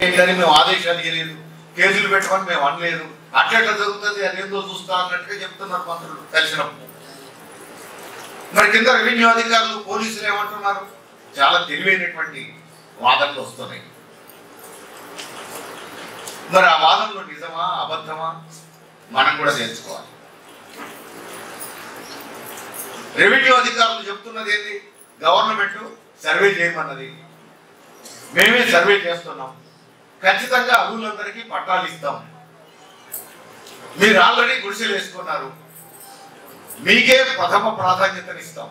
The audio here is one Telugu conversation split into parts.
ఏంటని మేము ఆదేశాలు ఇవ్వలేదు, కేసులు పెట్టమని మేము అనలేదు, అట్లా జరుగుతుంది అదేందో చూస్తా అన్నట్టుగా చెప్తున్నారు మంత్రులు కలిసినప్పుడు. మరి కింద రెవెన్యూ అధికారులు పోలీసులు ఏమంటున్నారు? చాలా తెలివైనటువంటి వాదనలు వస్తున్నాయి. మరి ఆ వాదనలో నిజమా అబద్ధమా మనం కూడా తెలుసుకోవాలి. రెవెన్యూ అధికారులు చెప్తున్నది ఏంటి? గవర్నమెంట్ సర్వే చేయమన్నది, మేమే సర్వే చేస్తున్నాం, ఖచ్చితంగా అర్హులందరికీ పట్టాలు ఇస్తాం, మీరు ఆల్రెడీ గుడిసెలు వేసుకున్నారు, మీకే ప్రథమ ప్రాధాన్యతనిస్తాం,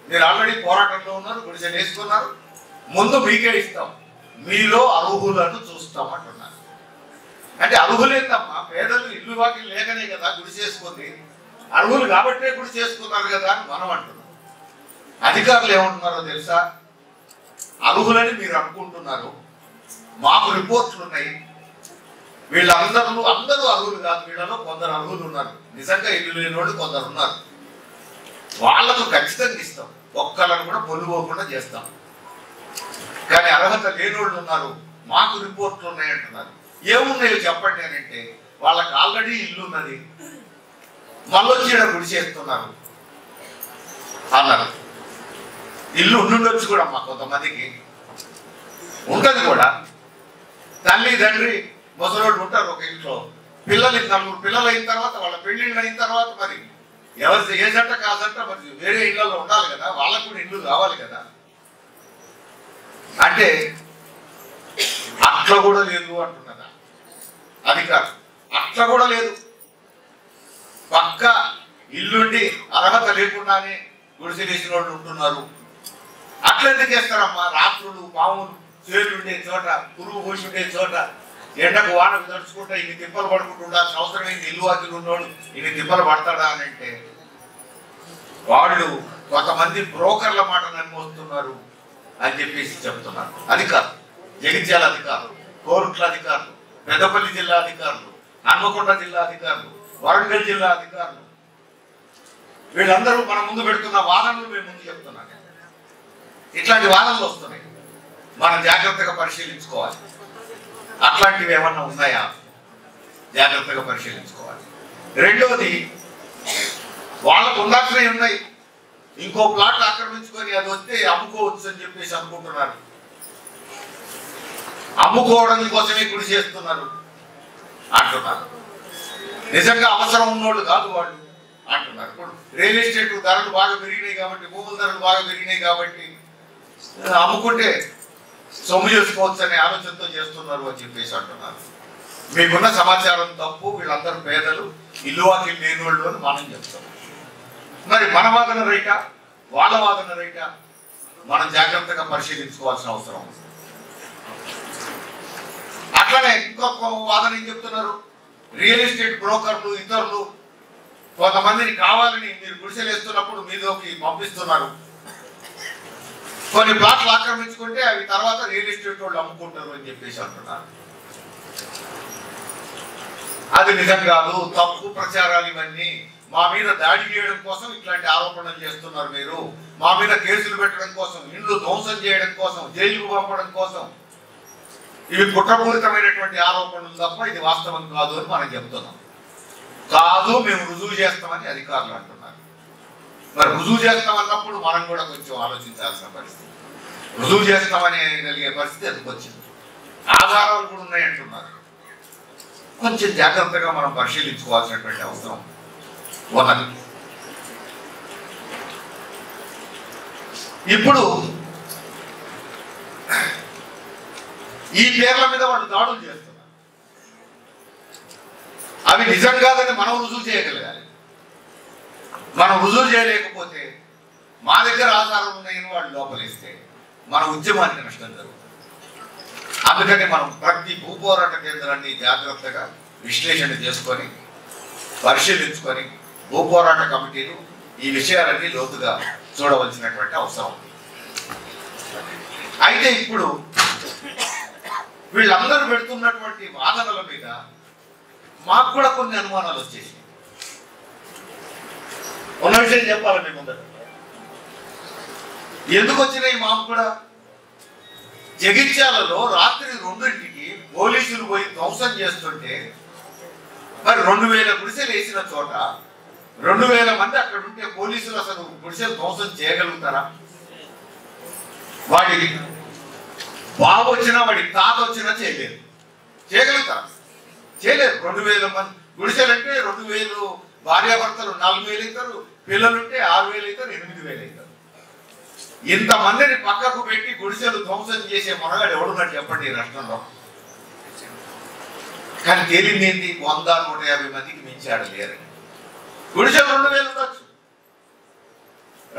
మీరు ఆల్రెడీ పోరాటంలో ఉన్నారు, గుడిసెలు వేసుకున్నారు, ముందు మీకే ఇస్తాం, మీలో అర్హులను చూస్తాం అంటున్నారు. అంటే అర్హులేందమ్మా, పేదలు ఇల్లు వాకి లేకనే కదా గుడి చేసుకుంది, అర్హులు కాబట్టే గుడి చేసుకున్నారు కదా అని మనం అంటున్నాం. అధికారులు ఏమంటున్నారో తెలుసా? అర్హులని మీరు అనుకుంటున్నారు, మాకు రిపోర్ట్లు ఉన్నాయి, వీళ్ళందరూ అర్హులు కాదు, వీళ్ళలో కొందరు అర్హులు ఉన్నారు, నిజంగా ఇల్లు లేని వాళ్ళు కొందరు ఉన్నారు, వాళ్లకు ఖచ్చితంగా ఇస్తాం, ఒక్కళ్ళని కూడా పొల్లుపోకుండా చేస్తాం. కానీ అర్హత లేని వాళ్ళు ఉన్నారు, మాకు రిపోర్ట్లు ఉన్నాయి అంటున్నారు. ఏమున్నాయో చెప్పండి అని అంటే, వాళ్ళకి ఆల్రెడీ ఇల్లు ఉన్నది, మళ్ళొచ్చి గుడి చేస్తున్నారు అన్నారు. ఇల్లు ఉండుండొచ్చు కూడా అమ్మా, కొంతమందికి ఉంటది కూడా, తల్లి తండ్రి ముసలోళ్ళు ఉంటారు ఒక ఇంట్లో, పిల్లలు 4 పిల్లలు అయిన తర్వాత, వాళ్ళ పెళ్ళిళ్ళు అయిన తర్వాత మరి ఎవరి ఏ జంట కాదంట మరి వేరే ఇళ్లలో ఉండాలి కదా, వాళ్ళకు కూడా ఇల్లు కావాలి కదా. అంటే అట్లా కూడా లేదు అంటున్నదా అధికారం? అట్లా కూడా లేదు. పక్క ఇల్లుండి అర్హత లేకుండానే గుడిసెలేసిన వాళ్ళు ఉంటున్నారు. అట్లా ఎందుకు వేస్తారమ్మా? రాత్రులు పాములు చేలు ఉండే చోట, పురుగు పోసి ఉండే చోట, ఎండకు వానకు తడుచుకుంటా ఇన్ని తిప్పలు పడుకుంటుండా, సంవత్సరమైంది ఇల్లు వాకిలు ఉన్నోడు ఇన్ని తిప్పలు పడతాడా అని అంటే, వాళ్ళు కొంతమంది బ్రోకర్ల మాట నమ్మొస్తున్నారు అని చెప్పేసి చెప్తున్నారు. అధికారులు, జగిత్యాల అధికారులు, కోరుట్ల అధికారులు, పెద్దపల్లి జిల్లా అధికారులు, హన్మకొండ జిల్లా అధికారులు, వరంగల్ జిల్లా అధికారులు, వీళ్ళందరూ మన ముందు పెడుతున్న వాదనలు మేము ముందు చెప్తున్నాం. ఇట్లాంటి వాదనలు వస్తున్నాయి, మనం జాగ్రత్తగా పరిశీలించుకోవాలి. అట్లాంటివి ఏమన్నా ఉన్నాయా జాగ్రత్తగా పరిశీలించుకోవాలి. రెండోది, వాళ్ళకు ఉండాల్సినవి ఉన్నాయి, ఇంకో ప్లాట్ ఆక్రమించుకొని అది వస్తే అమ్ముకోవచ్చు అని చెప్పేసి అనుకుంటున్నారు. అమ్ముకోవడం కోసమే గుడి చేస్తున్నారు అంటున్నారు. నిజంగా అవసరం ఉన్నోళ్ళు కాదు వాళ్ళు అంటున్నారు. ఇప్పుడు రియల్ ఎస్టేట్ ధరలు బాగా పెరిగినాయి కాబట్టి, భూముల ధరలు బాగా పెరిగినాయి కాబట్టి అమ్ముకుంటే సొమ్ము చేసుకోవచ్చు అనే ఆలోచనతో చేస్తున్నారు అని చెప్పేసి అంటున్నారు. మీకున్న సమాచారం తప్పు, వీళ్ళందరూ పేదలు, ఇల్లు వాకిలు లేని వాళ్ళు అని మనం చెప్తాం. మరి మన వాదన రైటా, వాళ్ళ వాదన రైటా, మనం జాగ్రత్తగా పరిశీలించుకోవాల్సిన అవసరం ఉంది. అట్లానే ఇంకొక వాదన ఏం చెప్తున్నారు? రియల్ ఎస్టేట్ బ్రోకర్లు ఇతరులు కొంతమందిని కావాలని మీరు గుడిసెలు వేస్తున్నప్పుడు మీలోకి పంపిస్తున్నారు, కొన్ని ప్లాట్లు ఆక్రమించుకుంటే అవి తర్వాత రియల్ ఎస్టేట్ వాళ్ళు అమ్ముకుంటారు అని చెప్పేసి అంటున్నారు. అది నిజం కాదు, తప్పు ప్రచారాలు ఇవన్నీ. మా మీద దాడి చేయడం కోసం ఇట్లాంటి ఆరోపణలు చేస్తున్నారు మీరు, మా మీద కేసులు పెట్టడం కోసం, ఇల్లు ధ్వంసం చేయడం కోసం, జైలుకు పంపడం కోసం, ఇవి కుట్రపూరితమైనటువంటి ఆరోపణలు తప్ప ఇది వాస్తవం కాదు అని మనం చెప్తున్నాం. కాదు, మేము రుజువు చేస్తామని అధికారులు అంటున్నారు. మరి రుజువు చేస్తామన్నప్పుడు మనం కూడా కొంచెం ఆలోచించాల్సిన పరిస్థితి, రుజువు చేస్తామని కలిగే పరిస్థితి ఎందుకు వచ్చింది? ఆధారాలు కూడా ఉన్నాయంటున్నారు. కొంచెం జాగ్రత్తగా మనం పరిశీలించుకోవాల్సినటువంటి అవసరం ఉన్నది. ఇప్పుడు ఈ పేర్ల మీద వాళ్ళు దాడులు చేస్తున్నారు. అవి నిజం కాదని మనం రుజువు చేయగలగాలి. మనం రుజువు చేయలేకపోతే, మా దగ్గర ఆధారాలు ఉన్నాయని వాళ్ళు లోపలిస్తే మన ఉద్యమానికి నష్టం జరుగుతుంది. అందుకని మనం ప్రతి భూపోరాట కేంద్రాన్ని జాగ్రత్తగా విశ్లేషణ చేసుకొని పరిశీలించుకొని భూపోరాట కమిటీలు ఈ విషయాలన్నీ లోతుగా చూడవలసినటువంటి అవసరం. అయితే ఇప్పుడు వీళ్ళందరూ పెడుతున్నటువంటి వాదనల మీద మాకు కూడా కొన్ని అనుమానాలు వచ్చేసి ఉన్న విషయం చెప్పాలి మీ ముందర. ఎందుకు వచ్చినాయి మాకు కూడా? జగిత్యాలలో రాత్రి 2ంటికి పోలీసులు పోయి ధ్వంసం చేస్తుంటే మరి 2000 గుడిసెలు వేసిన చోట 2000 మంది అక్కడ ఉంటే పోలీసులు అసలు గుడిసెలు ధ్వంసం చేయగలుగుతారా? వాడి బాబు వచ్చినా వాడి తాత వచ్చినా చేయలేరు. చేయగలుగుతారా? చేయలేరు. 2000 మంది గుడిసెలు అంటే 2000 భార్యాభర్తలు 4000 అవుతారు, పిల్లలుంటే 6000 అవుతారు, 8000 అవుతారు. ఇంతమందిని పక్కకు పెట్టి గుడిసెలు ధ్వంసం చేసే మొనగాడు ఎవడున్నాడు చెప్పండి ఈ రాష్ట్రంలో? కానీ తేలింది ఏంటి? 100-150 మందికి మించాడు లేరని. గుడిసెలు 2000 ఉండొచ్చు.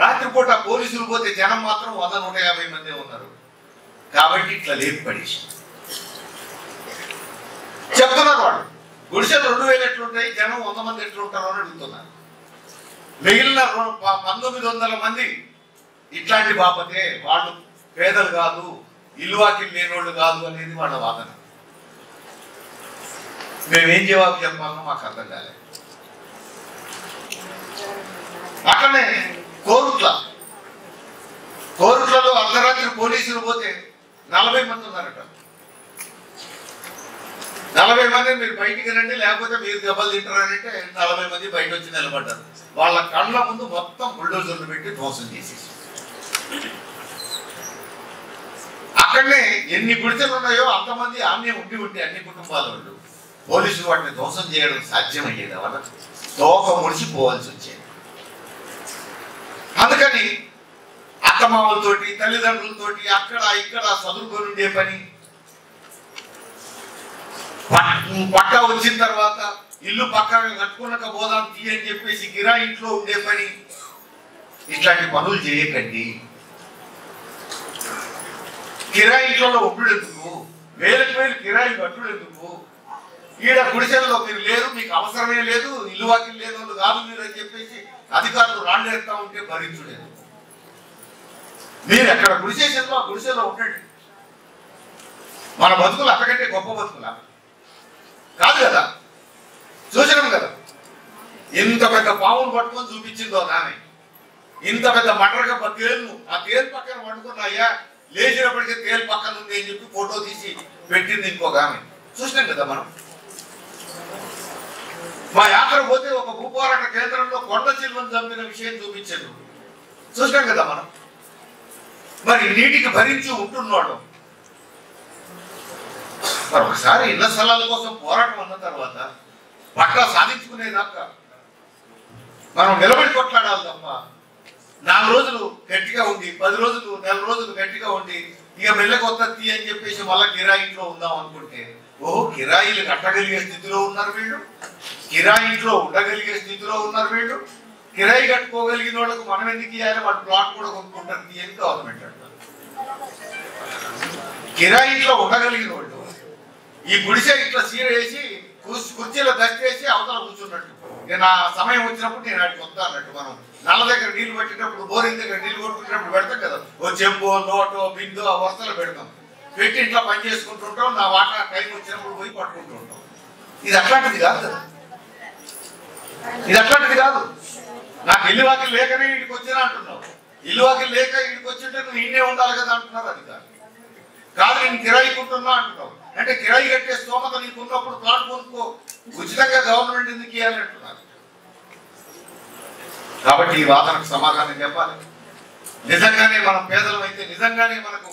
రాత్రిపూట పోలీసులు పోతే జనం మాత్రం 100-150 మంది ఉన్నారు. కాబట్టి ఇట్లా లేపి పడేసి చెప్తున్నారు వాళ్ళు. గుడిసెలు 2000 ఎట్లుంటాయి, జనం 100 మంది ఎట్లుంటారు అని అడుగుతున్నారు. మిగిలిన 1900 మంది ఇట్లాంటి బాపతే వాళ్ళు పేదలు కాదు, ఇల్లువాకిలు లేనోళ్ళు కాదు అనేది వాళ్ళ వాదన. మేమేం జవాబు చెప్పాలో మాకు అర్థం కాలేదు. అక్కడనే కోరుట్లలో అర్ధరాత్రి పోలీసులు పోతే 40 మంది ఉన్నారట. 40 మంది మీరు బయటికి రండి లేకపోతే మీరు దెబ్బలు తింటారంటే 40 మంది బయట వచ్చి నిలబడ్డారు. వాళ్ళ కళ్ళ ముందు మొత్తం బుల్డోజర్లు పెట్టి ధ్వంసం చేసేసి అక్కడనే ఎన్ని గుడిసెలు ఉన్నాయో అంతమంది ఆమె ఉంటే అన్ని కుటుంబాల వాళ్ళు పోలీసులు వాటిని ధ్వంసం చేయడం సాధ్యమయ్యేది. వాళ్ళ తోక ముడిచిపోవాల్సి వచ్చేది. అందుకని అత్తమామలతోటి తల్లిదండ్రులతోటి అక్కడ ఇక్కడ చదువుకొని ఉండే పని, పక్కా వచ్చిన తర్వాత ఇల్లు పక్కగా కట్టుకున్నాక పోదాం తీయని చెప్పేసి కిరాయి ఇంట్లో ఉండే పని, ఇట్లాంటి పనులు చేయకండి. కిరాయి ఇంట్లో ఒప్పుడు ఎందుకు? వేలకు వేలు కిరాయి కట్టుడు ఎందుకు? ఈడ గుడిసెల్లో మీరు లేరు, మీకు అవసరమే లేదు, ఇల్లు వాకిలు లేని వాళ్ళు కాదు మీరు అని చెప్పేసి అధికారులు రాళ్ళేస్తా ఉంటే భరించలేదు. మీరు ఎక్కడ గుడిసేసేదో ఆ గుడిసెలో ఉండండి. మన బతుకులు అంతకంటే గొప్ప బతుకులా కాదు కదా. చూసినాం కదా, ఇంత పెద్ద పావును పట్టుకొని చూపించిందో ఆమె, ఇంత పెద్ద మటరగా తేలు, ఆ తేలు పక్కన పట్టుకున్నాయా లేచినప్పటికీ తేలు పక్కన ఉంది అని చెప్పి ఫోటో తీసి పెట్టింది ఇంకొక ఆమె. చూసినాం కదా మనం. మా యాత్ర పోతే ఒక భూపోరాట కేంద్రంలో కొండ చిల్వను చంపిన విషయం చూపించారు. చూసినాం కదా మనం. మరి నీటికి భరించి ఉంటున్నాడు. మరి ఒకసారి ఇళ్ల స్థలాల కోసం పోరాటం అన్న తర్వాత పక్కా సాధించుకునేదాకా మనం నిలబడి కొట్లాడాలి తప్ప 4 రోజులు గట్టిగా ఉండి 10 రోజులు నెల రోజులు గట్టిగా ఉండి ఇక మెల్లకొత్త తీ అని చెప్పేసి మళ్ళా కిరాయి ఇంట్లో ఉందాం అనుకుంటే ఓహో కిరాయిలు కట్టగలిగే స్థితిలో ఉన్నారు వీళ్ళు, కిరాయి ఇంట్లో ఉండగలిగే స్థితిలో ఉన్నారు వీళ్ళు. కిరాయి కట్టుకోగలిగిన వాళ్ళకు మనం ఎందుకు ఇవ్వాలి? వాడు ప్లాట్ కూడా కొనుక్కుంటారు తీయని గవర్నమెంట్ అంటారు. కిరాయి ఇంట్లో ఉండగలిగిన వాళ్ళు ఈ గుడిసె ఇట్లా సీర వేసి కుర్చీలో దస్తేసి అవతల కూర్చున్నట్టు, నా సమయం వచ్చినప్పుడు నేను వాటికి వస్తా అన్నట్టు. మనం నల్ల దగ్గర నీళ్లు పెట్టేటప్పుడు బోరింగ్ దగ్గర నీళ్లు కొట్టుకునేటప్పుడు పెడతాం కదా, ఓ చెంబో లోటో బిందో ఆ వరుసలో పెడతాం. పెట్టి ఇంట్లో పని చేసుకుంటుంటాం, నా వాటా టైం వచ్చినప్పుడు పోయి పట్టుకుంటూ ఉంటాం. ఇది అట్లాంటిది కాదు కదా, ఇది అట్లాంటిది కాదు. నాకు ఇల్లు వాకిలు లేకనే ఇంటికి వచ్చినా అంటున్నావు, ఇల్లు వాకిలు లేక ఇంటికి వచ్చింటే నువ్వు ఇన్నే ఉండాలి కదా అంటున్నారు. అది కాదు నేను కిరాయి కొంటున్నా అంటున్నావు. అంటే కిరాయి కట్టే స్తోమత నీకు ఉన్నప్పుడు ప్లాట్ కొనుక్కో, ఉచితంగా గవర్నమెంట్ ఎందుకు ఇవ్వాలి అంటున్నారు. కాబట్టి ఈ వాదనకు సమాధానం చెప్పాలి. నిజంగానే మనం పేదలం అయితే, నిజంగానే మనకు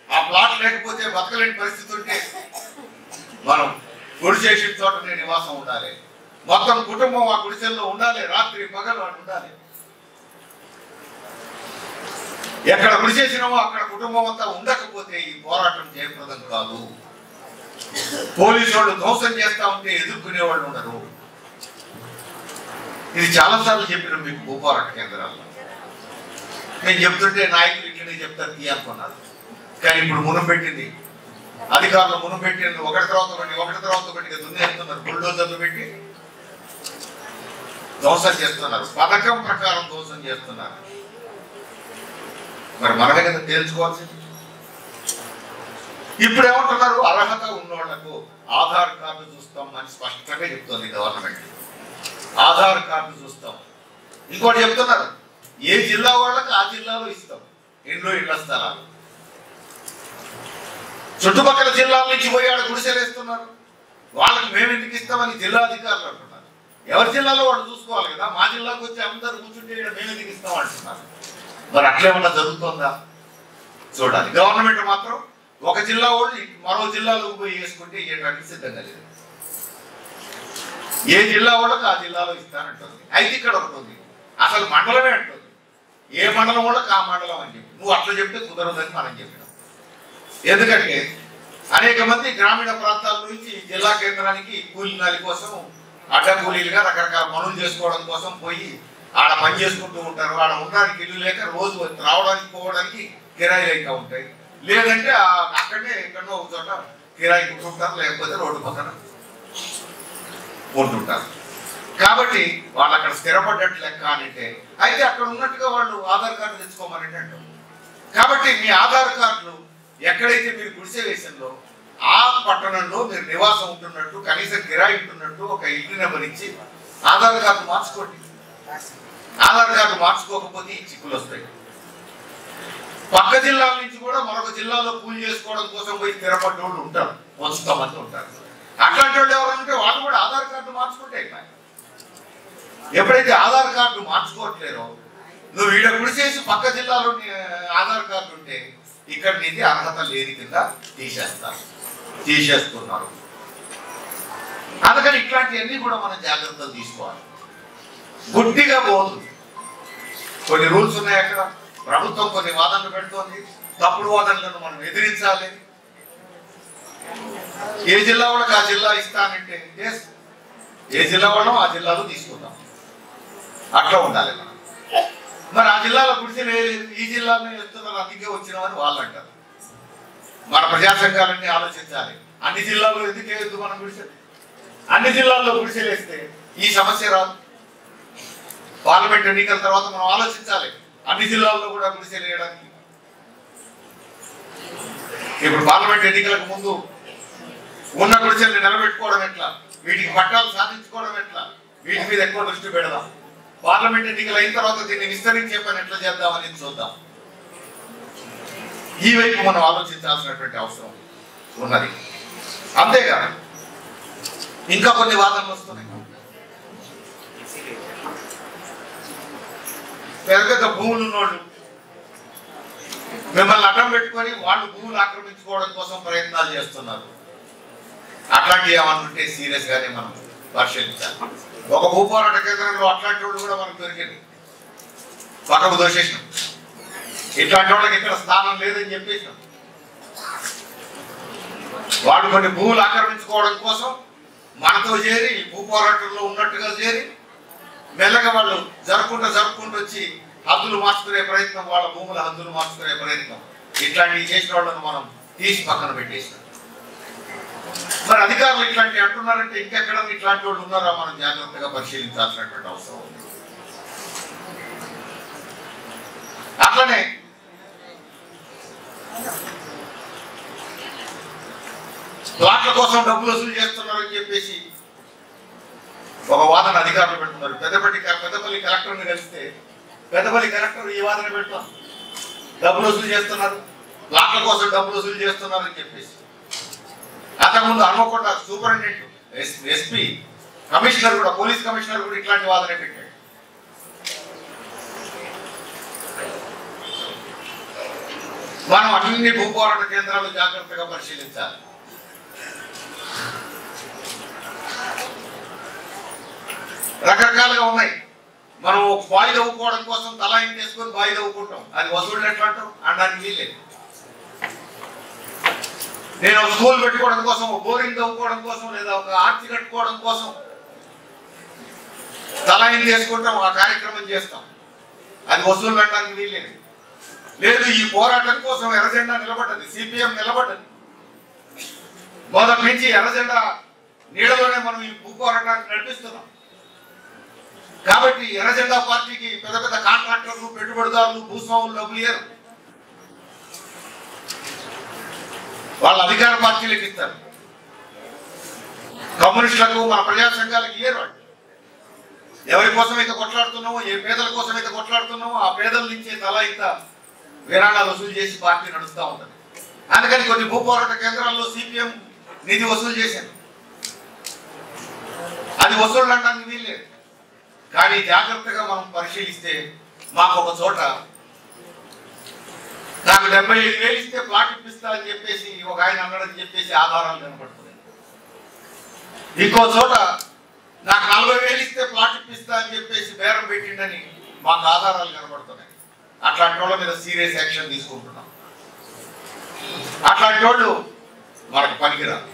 ఆ ప్లాట్ లేకపోతే బతకలేని పరిస్థితి ఉంటే మనం గుడిసేసిన చోటనే నివాసం ఉండాలి. మొత్తం కుటుంబం ఆ గుడిసెల్లో ఉండాలి, రాత్రి పగలు అటు ఉండాలి. ఎక్కడ గుడిసేసినామో అక్కడ కుటుంబం అంతా ఉండకపోతే ఈ పోరాటం జయప్రదం కాదు. పోలీసు వాళ్ళు ధ్వంసం చేస్తా ఉంటే ఎదుర్కొనే వాళ్ళు ఉండరు. ఇది చాలాసార్లు చెప్పినాం మీకు భూపోరాట కేంద్రాల్లో. నేను చెప్తుంటే నాయకులు ఇట్లనే చెప్తారు తీ అనుకున్నారు. కానీ ఇప్పుడు మునం పెట్టింది, అధికారులు మునం పెట్టింది, ఒకటి తర్వాత ఒకటిగా దున్నేస్తున్నారు, బుల్డోజర్లు పెట్టి ధ్వంసం చేస్తున్నారు, పథకం ప్రకారం ధ్వంసం చేస్తున్నారు. మరి మనమే కదా తేల్చుకోవాల్సింది. ఇప్పుడు ఏమంటున్నారు? అర్హత ఉన్నవాళ్లకు ఆధార్ కార్డు చూస్తాం అని స్పష్టంగా చెప్తుంది గవర్నమెంట్. ఆధార్ కార్డు చూస్తాం. ఇంకోటి చెప్తున్నారు, ఏ జిల్లా వాళ్ళకి ఆ జిల్లాలో ఇస్తాం ఇళ్ల స్థలాలు. చుట్టుపక్కల జిల్లాల నుంచి పోయి ఆడ గుడిసెలేస్తున్నారు. అంటున్నారు. వాళ్ళకి మేము ఎందుకు ఇస్తామని జిల్లా అధికారులు అంటున్నారు. ఎవరి జిల్లాలో వాళ్ళు చూసుకోవాలి కదా. మా జిల్లాకు వచ్చి అందరు కూర్చుంటే మేము ఎందుకు ఇస్తాం అంటున్నారు. మరి అట్లేమన్నా జరుగుతుందా చూడాలి. గవర్నమెంట్ మాత్రం ఒక జిల్లా వాళ్ళు మరో జిల్లాలో పోయి వేసుకుంటే ఇవ్వడానికి సిద్ధంగా లేదు. ఏ జిల్లా వాళ్ళకి ఆ జిల్లాలో ఇస్తానంటుంది. అయితే ఇక్కడ ఒకటి ఉంది, అసలు మండలమే అంటుంది. ఏ మండలం వాళ్ళకి ఆ మండలం అని చెప్పి నువ్వు అట్లా చెప్తే కుదరదని మనం చెప్పినాం. ఎందుకంటే అనేక మంది గ్రామీణ ప్రాంతాల నుంచి జిల్లా కేంద్రానికి కూలీనాలి కోసం అడ్డ కూలీలుగా రకరకాల పనులు చేసుకోవడం కోసం పోయి ఆడ పని చేసుకుంటూ ఉంటారు. ఆడ ఉండడానికి ఇల్లు లేక రోజు రావడానికి పోవడానికి కిరాయిలు అయితే ఉంటాయి. లేదంటే అక్కడే ఎక్కడో ఒక చోట కిరాయికి ఉంటుంటారు, లేకపోతే రోడ్డు పక్కన ఉంటుంటారు. కాబట్టి వాళ్ళు అక్కడ స్థిరపడ్డట్టు లెక్క అంటే అయితే అక్కడ ఉన్నట్టుగా వాళ్ళు ఆధార్ కార్డు తెచ్చుకోమని అంటారు. కాబట్టి మీ ఆధార్ కార్డులు ఎక్కడైతే మీరు గుడిసె వేసిందో ఆ పట్టణంలో మీరు నివాసం ఉంటున్నట్టు, కనీసం కిరాయి ఉంటున్నట్టు ఒక ఇంటి నెంబర్ ఇచ్చి ఆధార్ కార్డు మార్చుకోండి. ఆధార్ కార్డు మార్చుకోకపోతే ఈ చిక్కులు వస్తాయి. పక్క జిల్లాల నుంచి కూడా మరొక జిల్లాలో కూలి చేసుకోవడం కోసం పోయి స్థిరపడ్డ వాళ్ళు ఉంటారు, కొంతమంది ఉంటారు. అట్లాంటి వాళ్ళు ఎవరంటే వాళ్ళు కూడా ఆధార్ కార్డు మార్చుకుంటే ఎప్పుడైతే ఆధార్ కార్డు మార్చుకోవట్లేరో నువ్వు వీడ గుడిసేసి పక్క జిల్లాలో ఆధార్ కార్డు ఉంటే ఇక్కడ నీది అర్హత లేని కింద తీసేస్తున్నారు. అందుకని ఇట్లాంటివన్నీ కూడా మనం జాగ్రత్తలు తీసుకోవాలి. గుడ్డిగా పోదు. కొన్ని రూల్స్ ఉన్నాయి అక్కడ. ప్రభుత్వం కొన్ని వాదనలు పెడుతోంది. తప్పుడు వాదనలను మనం ఎదిరించాలి. ఏ జిల్లా వాళ్ళకి ఆ జిల్లా ఇస్తానంటే ఏ జిల్లా వాళ్ళం ఆ జిల్లాలో తీసుకుందాం, అట్లా ఉండాలి మనం. మరి ఆ జిల్లాలో గుడిసెలు ఈ జిల్లాలో ఇస్తున్నారు అందుకే వచ్చినామని వాళ్ళు అంటారు. మన ప్రజా సంఘాలన్నీ ఆలోచించాలి. అన్ని జిల్లాల్లో ఎందుకు వేయద్దు మనం గుడిసెలు? అన్ని జిల్లాల్లో గుడిసెలు వేస్తే ఈ సమస్య రాదు. పార్లమెంట్ ఎన్నికల తర్వాత మనం ఆలోచించాలి అన్ని జిల్లాల్లో కూడా గుడిసెలు వేయడానికి. ఇప్పుడు పార్లమెంట్ ఎన్నికలకు ముందు ఉన్న గుడిసెల్ని నిలబెట్టుకోవడం ఎట్లా, వీటికి పట్టాలు సాధించుకోవడం ఎట్లా, వీటి మీద ఎక్కువ దృష్టి పెడదాం. పార్లమెంట్ ఎన్నికలు అయిన తర్వాత దీన్ని విస్తరించే పని ఎట్లా చేద్దామని చూద్దాం. ఈ వైపు మనం ఆలోచించాల్సినటువంటి అవసరం ఉన్నది. అంతేకాదు ఇంకా కొన్ని వాదనలు వస్తున్నాయి. పెద్ద భూములు ఉన్నోళ్ళు మిమ్మల్ని అడ్డం పెట్టుకొని వాళ్ళు భూములు ఆక్రమించుకోవడం కోసం ప్రయత్నాలు చేస్తున్నారు. అట్లాంటివి ఏమన్నా ఉంటే సీరియస్ గానే మనం పరిశీలించాలి. ఒక భూపోరాట కేంద్రంలో అట్లాంటి వాళ్ళు కూడా మనకు దొరికింది, పక్కకు దోషేసినాం. ఇట్లాంటి వాళ్ళకి ఇక్కడ స్థానం లేదని చెప్పేసినాం. వాళ్ళు కొన్ని భూములు ఆక్రమించుకోవడం కోసం మనతో చేరి భూపోరాటంలో ఉన్నట్టుగా చేరి మెల్లగా వాళ్ళు జరుపుకుంటూ వచ్చి హద్దులు మార్చుకునే ప్రయత్నం, వాళ్ళ భూముల హద్దులు మార్చుకునే ప్రయత్నం, ఇట్లాంటివి చేసిన వాళ్ళను మనం తీసి పక్కన పెట్టేసినాం. మరి అధికారులు ఇట్లాంటివి అంటున్నారంటే ఇంకెక్కడ ఇట్లాంటి వాళ్ళు ఉన్నారా మనం జాగ్రత్తగా పరిశీలించాల్సినటువంటి అవసరం ఉంది. అట్లనే ప్లాట్ల కోసం డబ్బులు వసూలు చేస్తున్నారని చెప్పేసి ఒక వాదన అధికారులు పెడుతున్నారు. పెద్దపల్లి కలెక్టర్ని కలిస్తే పెద్దపల్లి కలెక్టర్ ఈ వాదన పెడతాం, డబ్బులు వసూలు చేస్తున్నారు, ప్లాట్ల కోసం డబ్బులు వసూలు చేస్తున్నారు అని చెప్పేసి. అంతకుముందు హనుమకొండ సూపరింటెండెంట్, ఎస్పీ, కమిషనర్ కూడా, పోలీస్ కమిషనర్ కూడా ఇట్లాంటి వాదన పెట్టాడు. మనం అన్ని భూపోరాట కేంద్రాలు జాగ్రత్తగా పరిశీలించాలి. రకరకాలుగా ఉన్నాయి. మనం బావి తవ్వుకోవడం కోసం తలా ఇంటి వేసుకొని బావి తవ్వుకుంటాం, అది వసూళ్ళు ఎట్లా అంటాం అనడానికి వీల్లేదు. నేను ఒక స్కూల్ పెట్టుకోవడం కోసం, ఒక బోరింగ్ తవ్వుకోవడం కోసం, లేదా ఒక ఆర్చి కట్టుకోవడం కోసం తలా ఇంటి వేసుకుంటాం, ఆ కార్యక్రమం చేస్తాం, అది వసూళ్ళు అనడానికి వీల్లేదు. లేదు, ఈ పోరాటం కోసం ఎర్రజెండా నిలబడ్డది, సిపిఎం నిలబడ్డది. మొదటి నుంచి ఎర్రజెండా నీడలోనే మనం ఈ భూ పోరాటాన్ని నడిపిస్తున్నాం. కాబట్టి ఎర్రజెండా పార్టీకి పెద్ద పెద్ద కాంట్రాక్టర్లు, పెట్టుబడిదారులు, భూస్వాములు డబ్బులు ఇయ్యరు, వాళ్ళు అధికార పార్టీలకు ఇస్తారు. కమ్యూనిస్టులకు, మన ప్రజా సంఘాలకు ఇయ్యరు. వాళ్ళు ఎవరి కోసమైతే కొట్లాడుతున్నామో, ఏ పేదల కోసమైతే కొట్లాడుతున్నామో ఆ పేదల నుంచే తలా ఇంత విరాళాలు వసూలు చేసి పార్టీ నడుస్తూ ఉంటుంది. అందుకని కొన్ని భూ పోరాట కేంద్రాల్లో సిపిఎం నిధి వసూలు చేశాను. అది వసూలు అనడానికి వీల్లేదు. కానీ జాగ్రత్తగా మనం పరిశీలిస్తే మాకు ఒక చోట నాకు 75,000 ఇస్తే ప్లాట్ ఇప్పిస్తా అని చెప్పేసి ఒక ఆయన అన్నాడని చెప్పేసి ఆధారాలు కనపడుతున్నాయి. ఇంకో చోట నాకు 40,000 ఇస్తే ప్లాట్ ఇప్పిస్తా అని చెప్పేసి బేరం పెట్టిండని మాకు ఆధారాలు కనబడుతున్నాయి. అట్లాంటి వాళ్ళ మీద సీరియస్ యాక్షన్ తీసుకుంటున్నాం. అట్లాంటి వాళ్ళు మనకు పనికిరాదు.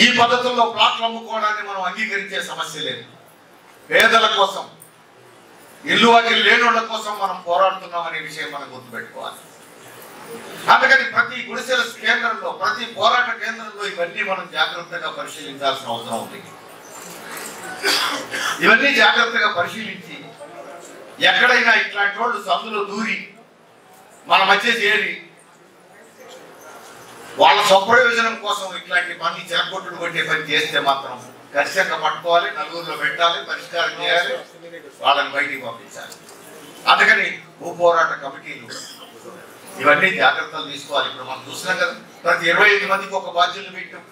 ఈ పద్ధతుల్లో ప్లాట్లు అమ్ముకోవడాన్ని మనం అంగీకరించే సమస్య లేదు. పేదల కోసం, ఇల్లు వాకిలు లేనోళ్ల కోసం మనం పోరాడుతున్నాం అనే విషయం మనం గుర్తుపెట్టుకోవాలి. అందుకని ప్రతి గుడిసెల కేంద్రంలో, ప్రతి పోరాట కేంద్రంలో ఇవన్నీ మనం జాగ్రత్తగా పరిశీలించాల్సిన అవసరం ఉంది. ఇవన్నీ జాగ్రత్తగా పరిశీలించి ఎక్కడైనా ఇట్లాంటి వాళ్ళు సందులో దూరి మన మధ్య చేరి వాళ్ళ స్వప్రయోజనం కోసం ఇట్లాంటి పని చెరగొట్టుడు కొట్టే పని చేస్తే మాత్రం ఖచ్చితంగా పట్టుకోవాలి, నలుగురిలో పెట్టాలి, పరిష్కారం చేయాలి, వాళ్ళని బయటికి పంపించాలి. అందుకని భూ పోరాట కమిటీలు ఇవన్నీ జాగ్రత్తలు తీసుకోవాలి. ఇప్పుడు మనం చూసినాం కదా, ప్రతి 25 మందికి ఒక బాధ్యులను పెట్టాం.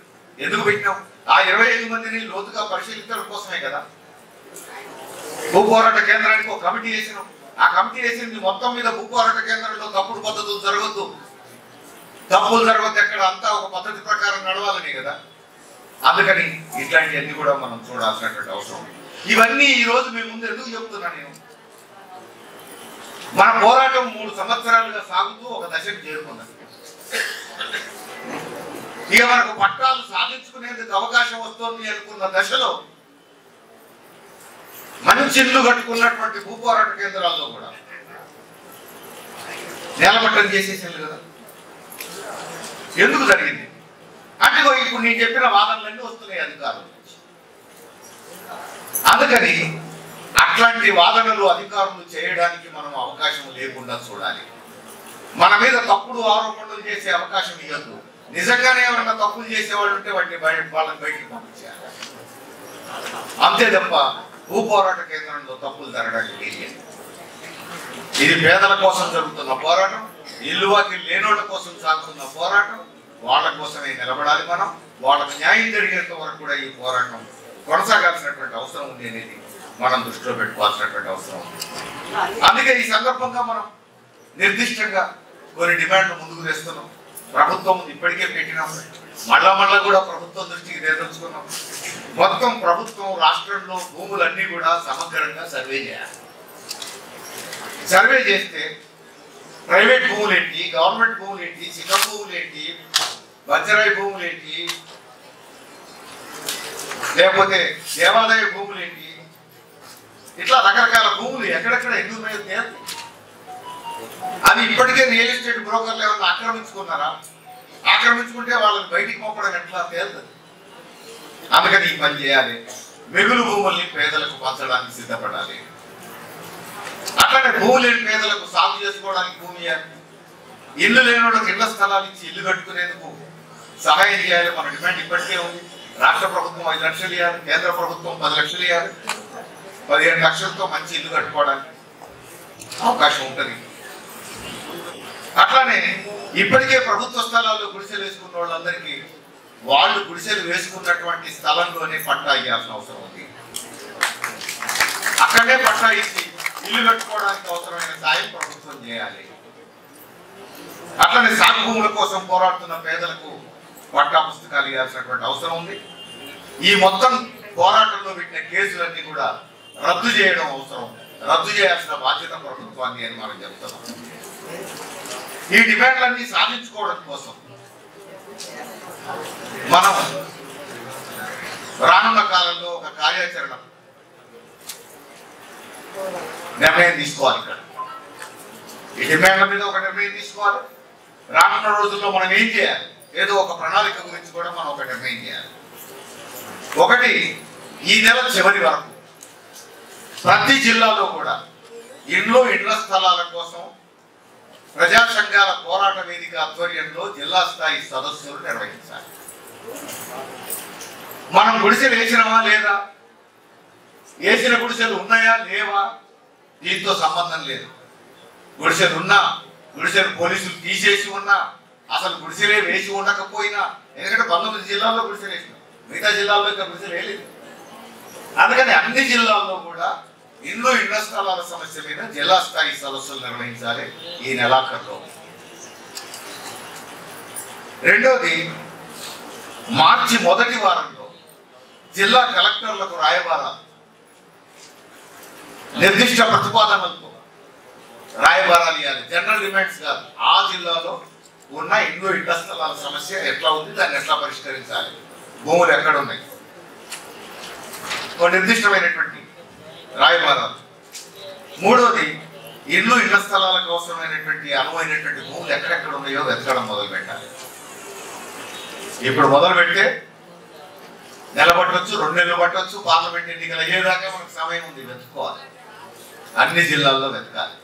ఎందుకు పెట్టినాం? ఆ 25 మందిని లోతుగా పరిశీలించడం కోసమే కదా. భూ పోరాట కేంద్రానికి ఒక కమిటీ వేసినాం. ఆ కమిటీ వేసింది మొత్తం మీద భూ పోరాట కేంద్రంలో తప్పుడు పద్ధతులు జరగద్దు, తప్పులు జరగద్దు, ఎక్కడ అంతా ఒక పద్ధతి ప్రకారం నడవాలని కదా. అందుకని ఇట్లాంటివన్నీ కూడా మనం చూడాల్సినటువంటి అవసరం. ఇవన్నీ ఈ రోజు మీ ముందు ఎందుకు చెప్తున్నా నేను, మన పోరాటం 3 సంవత్సరాలుగా సాగుతూ ఒక దశకు చేరుకున్నది. ఇక మనకు పట్టాలు సాధించుకునేందుకు అవకాశం వస్తుంది అనుకున్న దశలో మంచి ఇల్లు కట్టుకున్నటువంటి భూ పోరాట కేంద్రాల్లో కూడా నేలమట్టం చేసేసారు కదా. ఎందుకు జరిగింది అంటే ఇప్పుడు నేను చెప్పిన వాదనలన్నీ వస్తున్నాయి అధికారులు. అందుకని అట్లాంటి వాదనలు అధికారులు చేయడానికి మనం అవకాశం లేకుండా చూడాలి. మన మీద తప్పుడు ఆరోపణలు చేసే అవకాశం ఇవ్వద్దు. నిజంగానే ఎవరైనా తప్పులు చేసేవాళ్ళు ఉంటే వాళ్ళని బయటికి పంపించాలి. అంతే తప్ప భూ పోరాట కేంద్రంలో తప్పులు జరగడానికి వీల్లేదు. ఇది పేదల కోసం జరుగుతున్న పోరాటం, ఇల్లు వాకిలు లేనోళ్ల కోసం సాగుతున్న పోరాటం. వాళ్ళ కోసమే నిలబడాలి మనం. వాళ్ళకు న్యాయం జరిగేంత వరకు కూడా ఈ పోరాటం కొనసాగాల్సినటువంటి అవసరం ఉంది అనేది మనం దృష్టిలో పెట్టుకోవాల్సినటువంటి అవసరం ఉంది. అందుకే ఈ సందర్భంగా మనం నిర్దిష్టంగా కొన్ని డిమాండ్లు ముందుకు తెస్తున్నాం. ప్రభుత్వం ఇప్పటికే పెట్టినాం, మళ్ళా కూడా ప్రభుత్వం దృష్టికి తెచ్చుకున్నాం. మొత్తం ప్రభుత్వం రాష్ట్రంలో భూములన్నీ కూడా సమగ్రంగా సర్వే చేయాలి. సర్వే చేస్తే ప్రైవేట్ భూములు ఏంటి, గవర్నమెంట్ భూములు ఏంటి, చిన్న భూములు ఏంటి, వజ్రాయి భూములు ఏంటి, లేకపోతే దేవాదాయ భూములు ఏంటి, ఇట్లా రకరకాల భూములు ఎక్కడెక్కడ ఎందుకు ఉన్నాయో అది ఇప్పటికే రియల్ ఎస్టేట్ బ్రోకర్లు ఏమన్నా ఆక్రమించుకున్నారా? ఆక్రమించుకుంటే వాళ్ళని బయటికి పంపడం ఎట్లా తేలుతుంది. అందుకని ఈ పని చేయాలి. మిగులు భూముల్ని పేదలకు పంచడానికి సిద్ధపడాలి. అట్లానే భూమి లేని పేదలకు సాగు చేసుకోవడానికి భూమి ఇవ్వాలి. ఇల్లు లేని వాళ్ళకి ఇళ్ల స్థలాలు ఇచ్చి ఇల్లు కట్టుకునేందుకు సహాయం చేయాలి. మన డిమాండ్ ఇప్పటికే ఉంది. రాష్ట్ర ప్రభుత్వం 5 లక్షలు ఇవ్వాలి, కేంద్ర ప్రభుత్వం 10 లక్షలు ఇవ్వాలి. 15 లక్షలతో మంచి ఇల్లు కట్టుకోవడానికి అవకాశం ఉంటుంది. అట్లానే ఇప్పటికే ప్రభుత్వ స్థలాల్లో గుడిసెలు వేసుకున్న వాళ్ళందరికీ వాళ్ళు గుడిసెలు వేసుకున్నటువంటి స్థలంలోనే పట్టా ఇవ్వాల్సిన అవసరం ఉంది. అక్కడే పట్టా ఇచ్చి ఇల్లు కట్టుకోవడానికి అవసరమైన సాయం ప్రభుత్వం చేయాలి. అట్లనే సాగు భూముల కోసం పోరాడుతున్న పేదలకు పట్టా పుస్తకాలు ఇవ్వాల్సినటువంటి అవసరం ఉంది. ఈ మొత్తం పోరాటంలో పెట్టిన కేసులన్నీ కూడా రద్దు చేయడం అవసరం. రద్దు చేయాల్సిన బాధ్యత ప్రభుత్వాన్ని అని మనం చెప్తున్నాం. ఈ డిమాండ్లన్నీ సాధించుకోవడం కోసం మనం రానున్న కాలంలో ఒక కార్యాచరణ నిర్ణయం తీసుకోవాలి. ఇక్కడ ఈ డిమాండ్ల మీద ఒక నిర్ణయం తీసుకోవాలి. రానున్న రోజుల్లో మనం ఏం చేయాలి, ఏదో ఒక ప్రణాళిక గురించి కూడా మనం ఒక నిర్ణయం చేయాలి. ఒకటి, ఈ నెల చివరి వరకు ప్రతి జిల్లాలో కూడా ఇళ్ల స్థలాల కోసం ప్రజా సంఘాల పోరాట వేదిక ఆధ్వర్యంలో జిల్లా స్థాయి సదస్సులు నిర్వహించాలి. మనం గుడిసెలు వేసినామా లేదా, వేసిన గుడిసెలు ఉన్నాయా లేవా దీంతో సంబంధం లేదు. గుడిసెలు ఉన్నా, గుడిసెలు పోలీసులు తీసేసి ఉన్నా, అసలు గుడిసెలే వేసి ఉండకపోయినా, ఎందుకంటే 19 జిల్లాల్లో గుడిసెలు వేసినాం, మిగతా జిల్లాల్లో ఇంకా గుడిసెలు వేయలేదు. అందుకని అన్ని జిల్లాల్లో కూడా ఇళ్ల స్థలాల సమస్య మీద జిల్లా స్థాయి సదస్సులు నిర్వహించాలి ఈ నెలాఖరులో. రెండోది, మార్చి మొదటి వారంలో జిల్లా కలెక్టర్లకు రాయబారాలు, నిర్దిష్ట ప్రతిపాదనలతో రాయబారాలు ఇవ్వాలి. జనరల్ డిమాండ్స్ కాదు, ఆ జిల్లాలో ఉన్న ఇళ్ల స్థలాల సమస్య ఎట్లా ఉంది, దాన్ని ఎట్లా పరిష్కరించాలి, భూములు ఎక్కడ ఉన్నాయి, ఒక నిర్దిష్టమైనటువంటి రాయబారాలు. మూడోది, ఇళ్ల స్థలాలకు అవసరమైనటువంటి అనువైనటువంటి భూములు ఎక్కడెక్కడ ఉన్నాయో వెతకడం మొదలు పెట్టాలి. ఇప్పుడు మొదలు పెడితే నెల పట్టవచ్చు, 2 నెలలు పట్టవచ్చు, పార్లమెంట్ ఎన్నికలు అయ్యేదాకా మనకు సమయం ఉంది, వెతుక్కోవాలి. అన్ని జిల్లాల్లో వెతకాలి.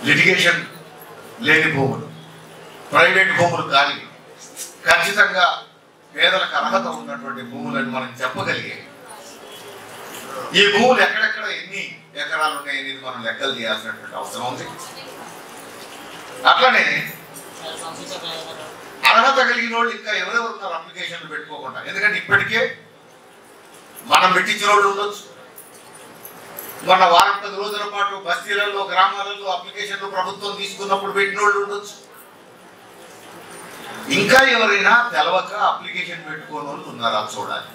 లిటిగేషన్ లేని భూములు, ప్రైవేట్ భూములు కానీ ఖచ్చితంగా పేదలకు అర్హత ఉన్నటువంటి భూములను మనం చెప్పగలిగే, ఈ భూములు ఎక్కడెక్కడ ఎన్ని ఎకరాలు ఉన్నాయని మనం లెక్కలు చేయాల్సినటువంటి అవసరం ఉంది. అట్లనే అర్హత కలిగిన వాళ్ళు ఇంకా ఎవరెవరు ఉన్నారు అప్లికేషన్లు పెట్టుకోకుండా, ఎందుకంటే ఇప్పటికే మనం పెట్టించిన వాళ్ళు ఉండొచ్చు. మన 10 రోజుల పాటు బస్తీలలో గ్రామాలలో అప్లికేషన్లు ప్రభుత్వం తీసుకున్నప్పుడు పెట్టిన వాళ్ళు ఉండొచ్చు. ఇంకా ఎవరైనా తెలవక అప్లికేషన్ పెట్టుకోని వాళ్ళు ఉన్నారా చూడాలి.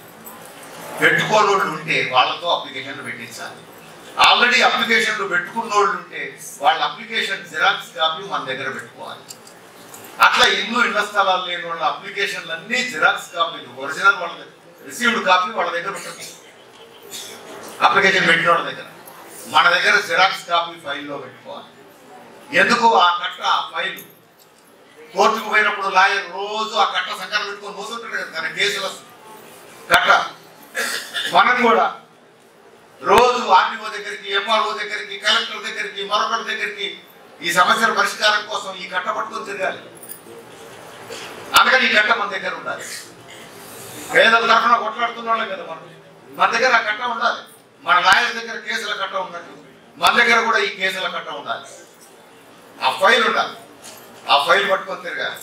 పెట్టుకోని వాళ్ళు ఉంటే వాళ్ళతో అప్లికేషన్లు పెట్టించాలి. ఆల్రెడీ అప్లికేషన్లు పెట్టుకున్న వాళ్ళు ఉంటే వాళ్ళ అప్లికేషన్ జిరాక్స్ కాపీ మన దగ్గర పెట్టుకోవాలి. అట్లా ఇళ్ల స్థలాలు లేని వాళ్ళ అప్లికేషన్లు అన్ని జిరాక్స్ కాపీలు, ఒరిజినల్ వాళ్ళ రిసీవ్డ్ కాపీ వాళ్ళ దగ్గర ఉంటుంది. అప్లికేషన్ పెట్టిన వాళ్ళ దగ్గర, మన దగ్గర జిరాక్స్ కాపీ ఫైల్లో పెట్టుకోవాలి. ఎందుకు ఆ కట్ట, ఆ ఫైల్ కోర్టుకు పోయినప్పుడు లాయర్ రోజు ఆ కట్ట సంకలనం పెట్టుకొని పోతుంటాడు కదా, తన కేసుల కట్ట. మనం కూడా రోజు ఆర్టీఓ దగ్గరికి, ఎంఆర్ఓ దగ్గరికి, కలెక్టర్ దగ్గరికి, మరొకరి దగ్గరికి ఈ సమస్యల పరిష్కారం కోసం ఈ కట్ట పట్టుకొని తిరగాలి. అందుకని ఈ కట్ట మన దగ్గర ఉండాలి. పేదల తరఫున కొట్లాడుతున్న వాళ్ళే కదా మనం, మన దగ్గర ఆ కట్ట ఉండాలి. మన లాయర్ దగ్గర కేసుల కట్ట ఉన్నట్టు మన దగ్గర కూడా ఈ కేసుల కట్ట ఉండాలి. ఆ ఫైల్ ఉండాలి. ఆ ఫైల్ పట్టుకొని తిరగాలి.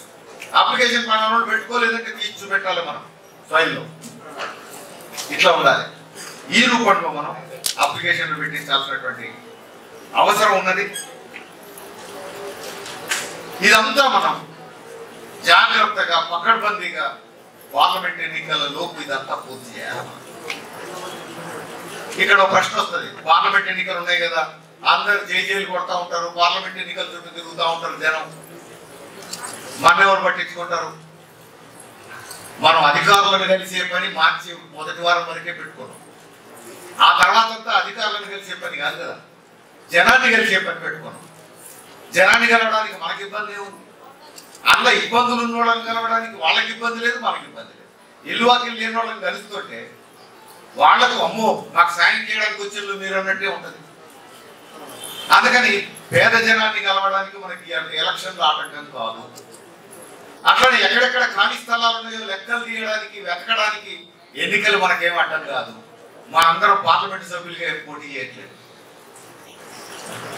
అప్లికేషన్ మనం పెట్టుకోలేదంటే తీసి చూపెట్టాలి మనం ఫైల్లో. ఇట్లా ఉండాలి. ఈ రూపంలో మనం అప్లికేషన్లు పెట్టించాల్సినటువంటి అవసరం ఉన్నది. ఇదంతా మనం జాగ్రత్తగా పకడ్బందీగా పార్లమెంట్ ఎన్నికల లోపు ఇదంతా పూర్తి చేయాలి. ఇక్కడ ఒక ప్రశ్న వస్తుంది, పార్లమెంట్ ఎన్నికలు ఉన్నాయి కదా, అందరు జైలు కొడతా ఉంటారు, పార్లమెంట్ ఎన్నికల చుట్టూ తిరుగుతూ ఉంటారు జనం, మన ఎవరు పట్టించుకుంటారు? మనం అధికారులను కలిసే పని మార్చి మొదటి వారం వరకే పెట్టుకున్నాం. ఆ తర్వాత అంతా అధికారులను కలిసే పని కాదు కదా, జనాన్ని కలిసే పని పెట్టుకున్నాం. జనాన్ని కలవడానికి మనకి ఇబ్బంది ఏముంది? అందులో ఇబ్బందులు ఉన్న వాళ్ళని కలవడానికి వాళ్ళకి ఇబ్బంది లేదు, మనకి ఇబ్బంది లేదు. ఇల్లు వాకిలు లేని వాళ్ళని కలుస్తుంటే వాళ్లకు అమ్మో నాకు సాయం చేయడానికి వచ్చిండ్రు మీరు అన్నట్టే ఉంటుంది. అందుకని పేద జనాన్ని కలవడానికి మనకి ఎలక్షన్లు ఆటంకం కాదు. అట్లనే ఎక్కడెక్కడ ఖాళీ స్థలాలు ఉన్నాయో లెక్కలు తీయడానికి, వెతకడానికి ఎన్నికలు మనకేం అడ్డం కాదు. మనందరం పార్లమెంట్ సభ్యులుగా పోటీ చేయట్లేదు.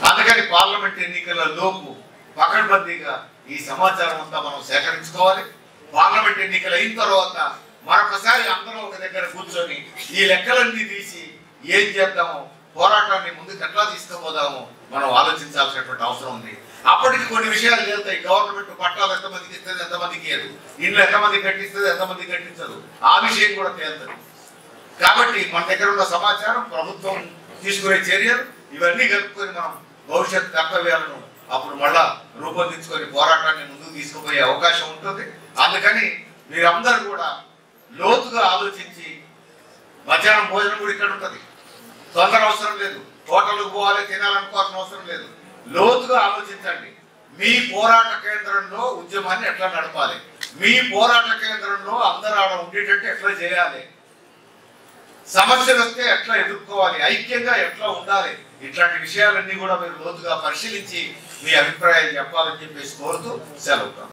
అందుకని పార్లమెంట్ ఎన్నికల లోపు పకడ్బందీగా ఈ సమాచారం అంతా మనం సేకరించుకోవాలి. పార్లమెంట్ ఎన్నికలు అయిన తర్వాత మరొకసారి అందరం ఒక దగ్గర కూర్చొని ఈ లెక్కలన్నీ తీసి ఏం చేద్దామో, పోరాటాన్ని ముందుకు ఎట్లా తీసుకుపోదామో మనం ఆలోచించాల్సినటువంటి అవసరం ఉంది. అప్పటికి కొన్ని విషయాలు వెళ్తాయి. గవర్నమెంట్ పట్టాలు ఎంతమందికి ఇస్తుంది, ఎంతమందికి ఇయ్యదు, ఇల్లు ఎంతమంది కట్టిస్తుంది, ఎంతమంది కట్టించదు, ఆ విషయం కూడా తేలుతుంది. కాబట్టి మన దగ్గర ఉన్న సమాచారం, ప్రభుత్వం తీసుకునే చర్యలు ఇవన్నీ కలుపుకొని మనం భవిష్యత్ కర్తవ్యాలను అప్పుడు మళ్ళా రూపొందించుకొని పోరాటాన్ని ముందుకు తీసుకుపోయే అవకాశం ఉంటుంది. అందుకని మీరందరూ కూడా లోతుగా ఆలోచించి, మధ్యాహ్నం భోజనం కూడా ఇక్కడ ఉంటుంది, తొందర అవసరం లేదు, హోటల్కి పోవాలి తినాలనుకోవాల్సిన అవసరం లేదు. లోతుగా ఆలోచించండి. మీ పోరాట కేంద్రంలో ఉద్యమాన్ని ఎట్లా నడపాలి, మీ పోరాట కేంద్రంలో అందరూ ఆడ ఉండేటట్టు ఎట్లా చేయాలి, సమస్యలు వస్తే ఎట్లా ఎదుర్కోవాలి, ఐక్యంగా ఎట్లా ఉండాలి, ఇట్లాంటి విషయాలన్నీ కూడా మీరు లోతుగా పరిశీలించి మీ అభిప్రాయాలు చెప్పాలని చెప్పేసి కోరుతూ సెలవు.